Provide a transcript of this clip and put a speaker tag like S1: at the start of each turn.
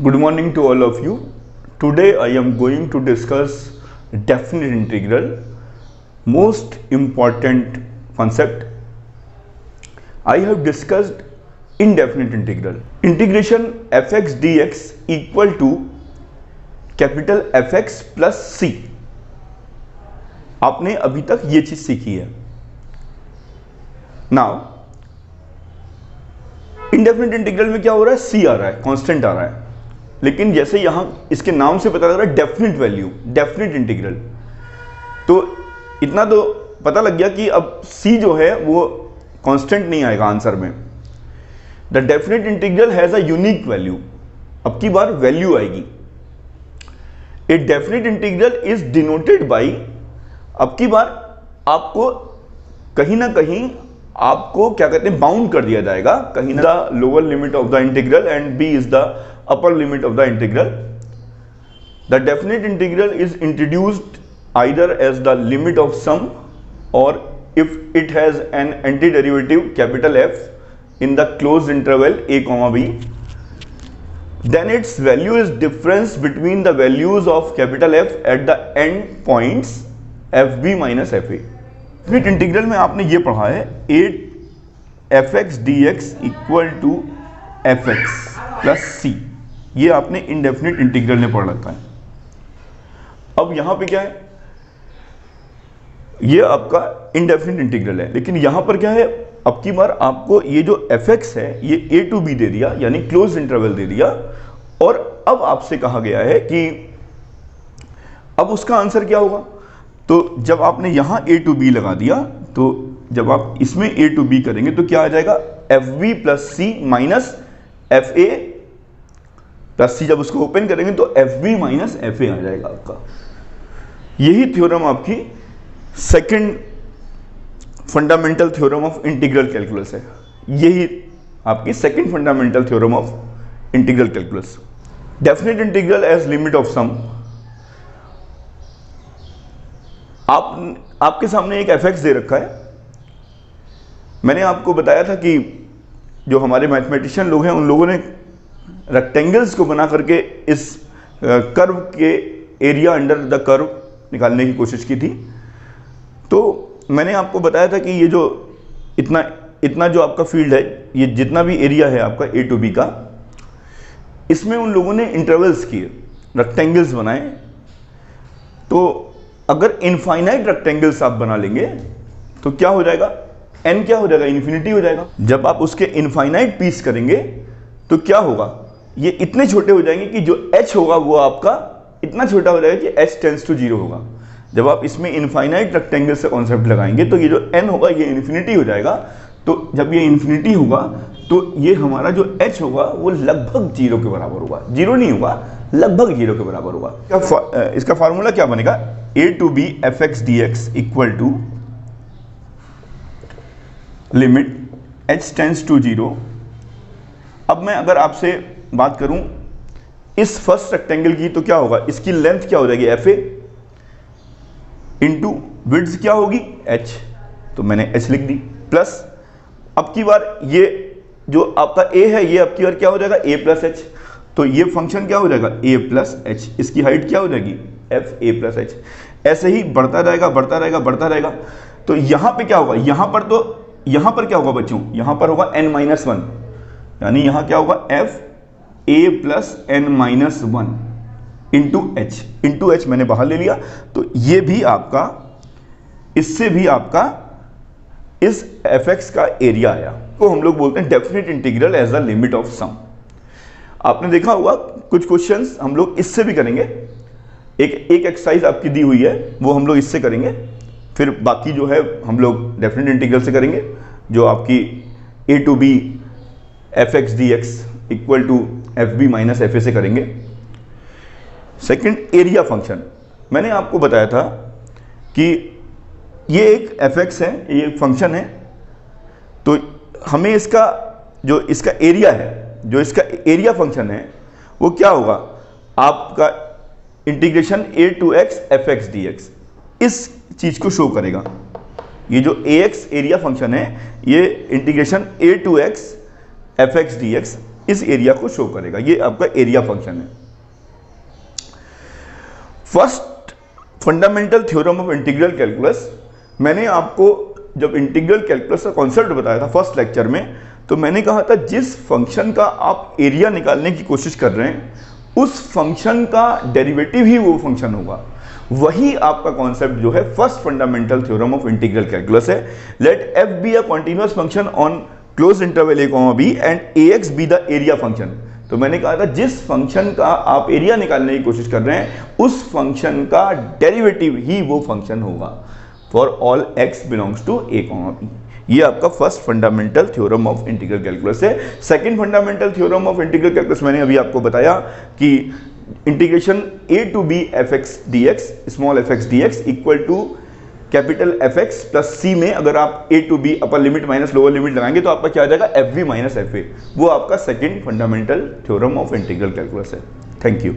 S1: Good morning to all of you. Today I am going to discuss definite integral, most important concept. I have discussed indefinite integral. Integration fx dx equal to capital fx plus c. आपने अभी तक ये चीज सीखी है. Now indefinite integral में क्या हो रहा है, c आ रहा है, कांस्टेंट आ रहा है. लेकिन जैसे यहां इसके नाम से पता लग रहा है डेफिनिट वैल्यू, डेफिनिट इंटीग्रल, तो इतना तो पता लग गया कि अब c जो है वो कांस्टेंट नहीं आएगा आंसर में. The definite integral has a unique value. अब की बार वैल्यू आएगी. A definite integral is denoted by, अब की बार आपको कहीं ना कहीं आपको क्या कहते हैं, बाउंड कर दिया जाएगा. कहीं the lower limit of the integral and b is the upper limit of the integral. The definite integral is introduced either as the limit of sum or if it has an antiderivative capital F in the closed interval a comma b, then its value is difference between the values of capital F at the end points fb minus fa. Definite integral में आपने ये पढ़ा है 8 fx dx equal to fx plus c. ये आपने indefinite integral में पढ़ रखा है. अब यहां पे क्या है, ये आपका इंडेफिनिट इंटीग्रल है. लेकिन यहां पर क्या है, अब की बार आपको ये जो fx है ये a to b दे दिया, यानी क्लोज इंटरवल दे दिया. और अब आपसे कहा गया है कि अब उसका आंसर क्या होगा. तो जब आपने यहां a to b लगा दिया, तो जब आप इसमें a to b करेंगे तो क्या आ जाएगा, fb plus c minus fa plus C. जब उसको ओपन करेंगे तो fb माइनस fa आ जाएगा आपका. यही थ्योरम आपकी second fundamental theorem of integral calculus है. यही आपकी second fundamental theorem of integral calculus. Definite integral as limit of sum. आपके सामने एक fx दे रखा है. मैंने आपको बताया था कि जो हमारे मैथमेटिशियन लोग हैं उन लोगों ने रेक्टेंगल्स को बना करके इस कर्व के एरिया अंडर द कर्व निकालने की कोशिश की थी. तो मैंने आपको बताया था कि ये जो इतना जो आपका फील्ड है, ये जितना भी एरिया है आपका a to b का, इसमें उन लोगों ने इंटरवल्स किए, रेक्टेंगल्स बनाए. तो अगर इनफाइनाइट रेक्टेंगल्स आप बना लेंगे तो क्या हो जाएगा, n क्या हो जाएगा, इन्फिनिटी हो जाएगा. जब आप उसके इनफाइनाइट पीस करेंगे तो क्या होगा, ये इतने छोटे हो जाएंगे कि जो h होगा वो आपका इतना छोटा हो जाएगा कि h टेंड्स टू 0 होगा. जब आप इसमें इनफाइनाइट रेक्टेंगल से कॉन्सेप्ट लगाएंगे तो ये जो n होगा ये इन्फिनिटी हो जाएगा. तो जब ये इन्फिनिटी होगा तो ये हमारा जो h होगा वो लगभग 0 के बराबर होगा. 0 नहीं होगा, लगभग 0 के बराबर होगा. इसका फार्मूला क्या बनेगा, a to b fx dx equal to limit h tends to 0. अब मैं अगर आपसे बात करूं इस फर्स्ट रेक्टेंगल की तो क्या होगा, इसकी लेंथ क्या हो जाएगी fa इंटू विड्थ क्या होगी h. तो मैंने h लिख दी प्लस, अब की बार ये जो आपका a है ये अब की बार क्या हो जाएगा a प्लस h. तो ये फंक्शन क्या हो जाएगा a प्लस h. इसकी हाइट क्या हो जाएगी f a प्लस h. ऐसे ही बढ़ता रहेगा बढ़ता रहेगा बढ़ता रहेगा. तो यहां पे क्या होगा, यहां पर क्या होगा बच्चों, यहां पर होगा n माइनस 1, यानी यहां क्या होगा f a plus n minus 1 into h मैंने बाहर ले लिया. तो ये भी आपका, इससे भी आपका इस fx का एरिया आया. तो हम लोग बोलते हैं definite integral as the limit of sum. आपने देखा होगा कुछ क्वेश्चंस हम लोग इससे भी करेंगे. एक एक्सरसाइज आपकी दी हुई है वो हम लोग इससे करेंगे. फिर बाकी जो है हम लोग डेफिनिट इंटीग्रल से करेंगे, जो आपकी a to b fx dx equal to fb minus fa से करेंगे. सेकंड एरिया फंक्शन, मैंने आपको बताया था कि ये एक fx है, ये एक फंक्शन है. तो हमें इसका जो इसका एरिया है, जो इसका एरिया फंक्शन है वो क्या होगा, आपका integration a to x fx dx इस चीज को शो करेगा. ये जो ax एरिया फंक्शन है ये integration a to x fx dx इस एरिया को शो करेगा। ये आपका एरिया फंक्शन है। First fundamental theorem of integral calculus, मैंने आपको जब इंटीग्रल कैलकुलस का कॉन्सेप्ट बताया था फर्स्ट लेक्चर में, तो मैंने कहा था जिस फंक्शन का आप एरिया निकालने की कोशिश कर रहे हैं उस फंक्शन का डेरिवेटिव ही वो फंक्शन होगा। वही आपका कॉन्सेप्ट जो है first fundamental theorem of integral calculus है। Let F be a continuous function on close interval a, b and ax be the area function. तो मैंने कहा था जिस फंक्शन का आप एरिया निकालने की कोशिश कर रहे हैं उस फंक्शन का डेरिवेटिव ही वो फंक्शन होगा for all x belongs to a, b। ये आपका first fundamental theorem of integral calculus है। Second fundamental theorem of integral calculus मैंने अभी आपको बताया कि integration a to b fx dx, small fx dx equal to capital fx plus c में अगर आप a to b upper limit minus lower limit लगाएंगे तो आपका क्या आ जाएगा fv माइनस fa। वो आपका second fundamental theorem of integral calculus है। Thank you.